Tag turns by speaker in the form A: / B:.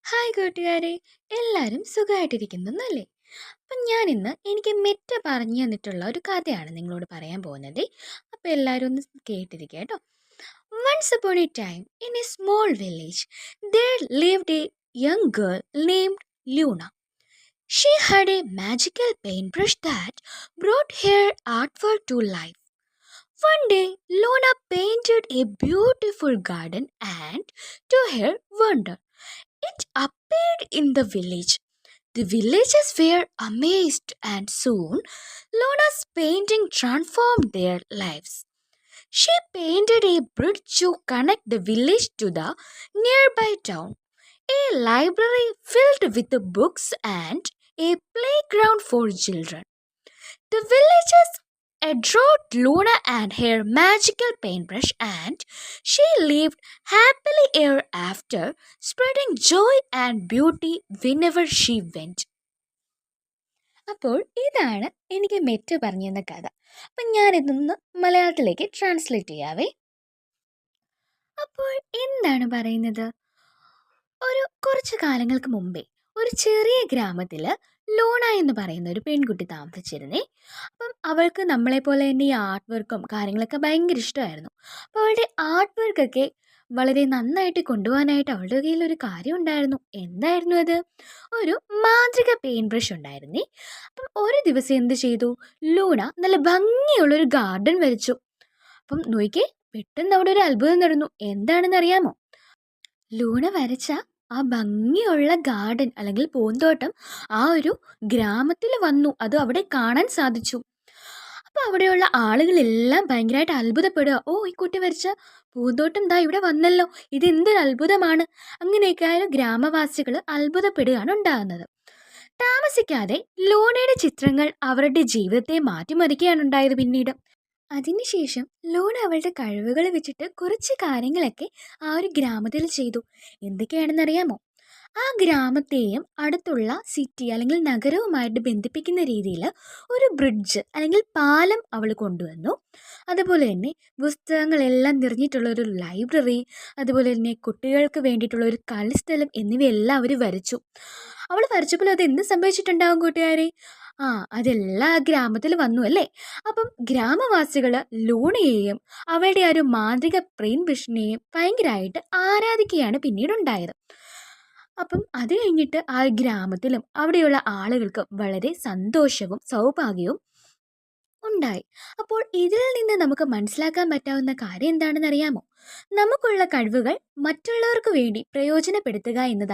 A: Hi കൂട്ടുകാരെ, എല്ലാവരും സുഖമായിട്ടിരിക്കുന്നല്ലേ? അപ്പം ഞാനിന്ന് എനിക്ക് മെറ്റ പറഞ്ഞു തന്നിട്ടുള്ള ഒരു കഥയാണ് നിങ്ങളോട് പറയാൻ പോകുന്നത്. അപ്പം എല്ലാവരും ഒന്ന് കേട്ടിരിക്കുക കേട്ടോ. Once upon a time, in a small village, there lived a young girl named Luna. She had a magical paintbrush that brought her artwork to life. One day, Luna painted a beautiful garden, and to her wonder, it appeared in the village. The villagers were amazed, and soon Luna's painting transformed their lives. She painted a bridge to connect the village to the nearby town, a library filled with books, and a playground for children. The villagers adored Luna and her magical paintbrush, and she lived happily ever after, spreading joy and beauty whenever she went. അപ്പോൾ ഇതാണ് എനിക്ക് met പറഞ്ഞു തന്ന കഥ. അപ്പം ഞാനിതൊന്ന് മലയാളത്തിലേക്ക് translate ചെയ്യാവേ. അപ്പോൾ എന്താണ് പറയുന്നത്? കുറച്ച് കാലങ്ങൾക്ക് മുമ്പേ ഒരു ചെറിയ ഗ്രാമത്തിൽ ലോണ എന്ന് പറയുന്ന ഒരു പെൺകുട്ടി താമസിച്ചിരുന്നേ. അപ്പം അവൾക്ക് നമ്മളെപ്പോലെ തന്നെ ഈ ആർട്ട് വർക്കും കാര്യങ്ങളൊക്കെ ഭയങ്കര ഇഷ്ടമായിരുന്നു. അപ്പോൾ അവളുടെ ആർട്ട് വർക്കൊക്കെ വളരെ നന്നായിട്ട് കൊണ്ടുപോകാനായിട്ട് അവളുടെ കയ്യിൽ ഒരു കാര്യം ഉണ്ടായിരുന്നു. എന്തായിരുന്നു അത്? ഒരു മാന്ത്രിക പെയിൻറ് ബ്രഷ് ഉണ്ടായിരുന്നേ. അപ്പം ഒരു ദിവസം എന്ത് ചെയ്തു? ലൂണ നല്ല ഭംഗിയുള്ളൊരു ഗാർഡൻ വരച്ചു. അപ്പം നോക്കിയേ, പെട്ടെന്ന് അവിടെ ഒരു അത്ഭുതം നടന്നു. എന്താണെന്ന് അറിയാമോ? ലൂണ വരച്ച ആ ഭംഗിയുള്ള ഗാർഡൻ അല്ലെങ്കിൽ പൂന്തോട്ടം ആ ഒരു ഗ്രാമത്തിൽ വന്നു. അത് അവിടെ കാണാൻ സാധിച്ചു. അപ്പോൾ അവിടെയുള്ള ആളുകളെല്ലാം ഭയങ്കരമായിട്ട് അത്ഭുതപ്പെടുക. ഓ, ഈ കുട്ടി വരച്ച പൂന്തോട്ടം ദാ ഇവിടെ വന്നല്ലോ, ഇതെന്തൊരു അത്ഭുതമാണ്. അങ്ങനെയൊക്കെ ആയാലും ഗ്രാമവാസികൾ അത്ഭുതപ്പെടുകയാണ് ഉണ്ടാകുന്നത്. താമസിക്കാതെ ലൂണയുടെ ചിത്രങ്ങൾ അവരുടെ ജീവിതത്തെ മാറ്റിമറിക്കുകയാണ് ഉണ്ടായത്. പിന്നീട് അതിനുശേഷം ലൂണ അവളുടെ കഴിവുകൾ വെച്ചിട്ട് കുറച്ച് കാര്യങ്ങളൊക്കെ ആ ഒരു ഗ്രാമത്തിൽ ചെയ്തു. എന്തൊക്കെയാണെന്നറിയാമോ? ആ ഗ്രാമത്തെയും അടുത്തുള്ള സിറ്റി അല്ലെങ്കിൽ നഗരവുമായിട്ട് ബന്ധിപ്പിക്കുന്ന രീതിയിൽ ഒരു ബ്രിഡ്ജ് അല്ലെങ്കിൽ പാലം അവൾ കൊണ്ടുവന്നു. അതുപോലെ തന്നെ പുസ്തകങ്ങളെല്ലാം നിറഞ്ഞിട്ടുള്ള ഒരു ലൈബ്രറി, അതുപോലെ തന്നെ കുട്ടികൾക്ക് വേണ്ടിയിട്ടുള്ള ഒരു കളിസ്ഥലം എന്നിവയെല്ലാം അവർ വരച്ചു. അവൾ വരച്ചപ്പോൾ അത് എന്ത് സംഭവിച്ചിട്ടുണ്ടാകും കൂട്ടുകാരെ? അതെല്ലാം ആ ഗ്രാമത്തിൽ വന്നു അല്ലേ? അപ്പം ഗ്രാമവാസികൾ ലൂണയെയും അവളുടെ ആ ഒരു മാന്ത്രിക പെയിന്റ് ബ്രഷിനെയും ഭയങ്കരമായിട്ട് ആരാധിക്കുകയാണ് പിന്നീട് ഉണ്ടായത്. അപ്പം അത് കഴിഞ്ഞിട്ട് ആ ഗ്രാമത്തിലും അവിടെയുള്ള ആളുകൾക്ക് വളരെ സന്തോഷവും സൗഭാഗ്യവും ഉണ്ടായി. അപ്പോൾ ഇതിൽ നിന്ന് നമുക്ക് മനസ്സിലാക്കാൻ പറ്റാവുന്ന കാര്യം എന്താണെന്ന് അറിയാമോ? നമുക്കുള്ള കഴിവുകൾ മറ്റുള്ളവർക്ക് വേണ്ടി പ്രയോജനപ്പെടുത്തുക എന്നതാണ്.